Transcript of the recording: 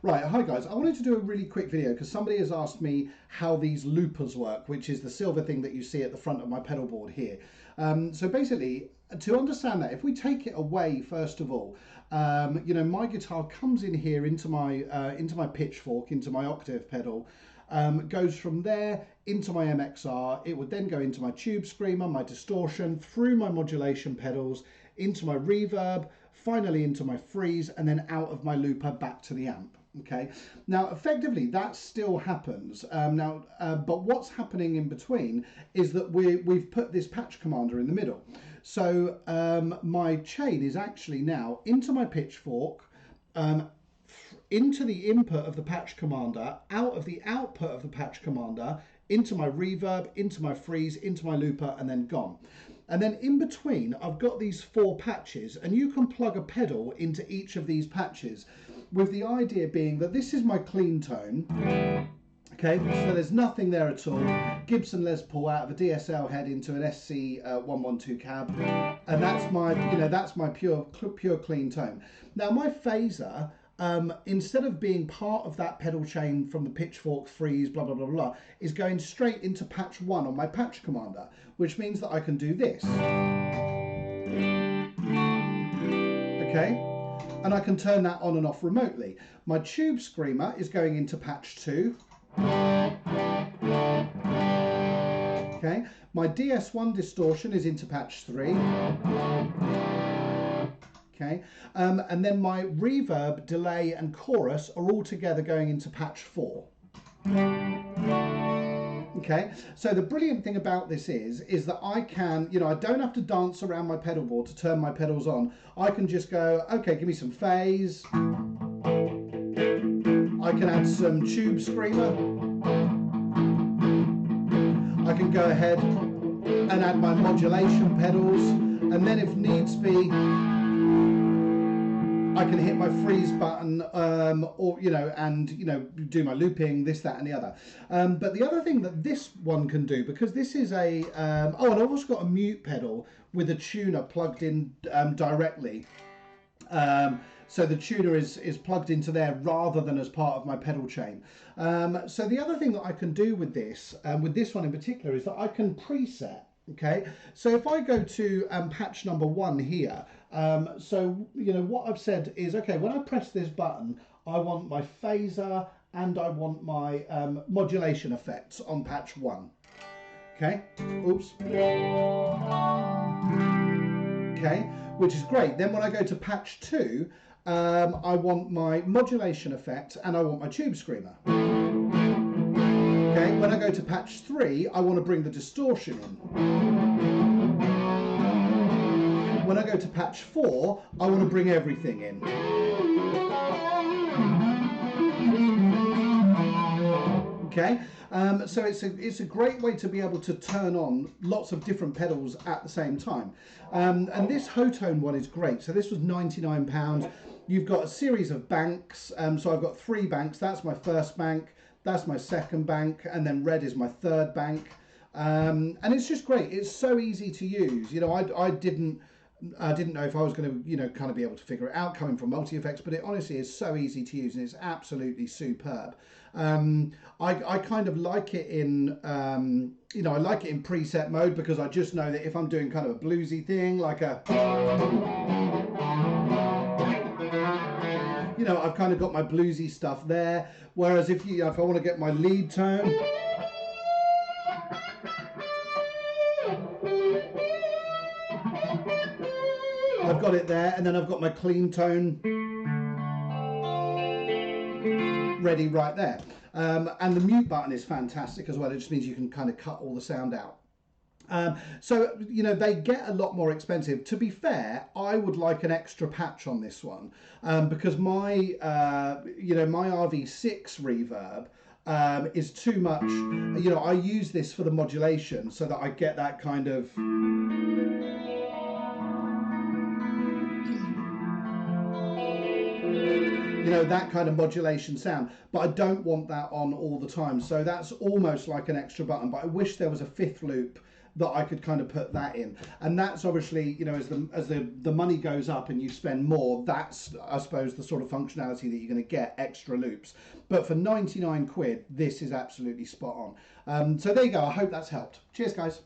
Right, hi guys. I wanted to do a really quick video because somebody has asked me how these loopers work, which is the silver thing that you see at the front of my pedal board here. So basically, to understand that, if we take it away first of all, my guitar comes in here into my pitchfork, into my octave pedal, goes from there into my MXR. It would then go into my tube screamer, my distortion, through my modulation pedals, into my reverb, finally into my freeze, and then out of my looper back to the amp. Okay, now effectively that still happens but what's happening in between is that we've put this patch commander in the middle. So my chain is actually now into my pitchfork, into the input of the patch commander, out of the output of the patch commander, into my reverb, into my freeze, into my looper, and then gone. And then in between, I've got these 4 patches, and you can plug a pedal into each of these patches, with the idea being that this is my clean tone. Okay, so there's nothing there at all. Gibson Les Paul out of a DSL head into an SC 112 cab, and that's my pure clean tone. Now my phaser, instead of being part of that pedal chain from the pitchfork, freeze, blah blah blah blah, is going straight into patch 1 on my patch commander, which means that I can do this. Okay, and I can turn that on and off remotely. My tube screamer is going into patch 2. Okay, my DS1 distortion is into patch 3. Okay, and then my reverb, delay and chorus are all together going into patch 4. Okay, so the brilliant thing about this is that I can, I don't have to dance around my pedal board to turn my pedals on. I can just go, okay, give me some phase. I can add some tube screamer. I can go ahead and add my modulation pedals, and then if needs be, I can hit my freeze button, do my looping, this, that, and the other. But the other thing that this one can do, because this is a, and I've also got a mute pedal with a tuner plugged in directly. So the tuner is plugged into there rather than as part of my pedal chain. So the other thing that I can do with this one in particular, is that I can preset. Okay, so if I go to patch number 1 here, what I've said is, okay, when I press this button, I want my phaser and I want my modulation effects on patch 1. Okay, oops. Okay, which is great. Then when I go to patch 2, I want my modulation effect and I want my tube screamer. Okay, when I go to patch 3, I want to bring the distortion in. When I go to patch 4, I want to bring everything in. Okay, so it's a great way to be able to turn on lots of different pedals at the same time. And this Hotline one is great. So this was £99. You've got a series of banks. So I've got 3 banks. That's my first bank. That's my second bank, and then red is my third bank. And it's just great. It's so easy to use. I didn't know if I was going to, kind of be able to figure it out coming from multi-effects, but it honestly is so easy to use and it's absolutely superb. I kind of like it in, I like it in preset mode, because I just know that if I'm doing kind of a bluesy thing, like a, I've kind of got my bluesy stuff there. Whereas if I want to get my lead tone, I've got it there, and then I've got my clean tone ready right there. And the mute button is fantastic as well. It just means you can kind of cut all the sound out. So they get a lot more expensive. To be fair, I would like an extra patch on this one, because my my RV6 reverb is too much. I use this for the modulation so that I get that kind of, that kind of modulation sound, but I don't want that on all the time. So that's almost like an extra button, but I wish there was a 5th loop that I could kind of put that in. And that's obviously, you know, as the money goes up and you spend more, that's, I suppose, the sort of functionality that you're going to get, extra loops. But for 99 quid, this is absolutely spot on. So there you go. I hope that's helped. Cheers, guys.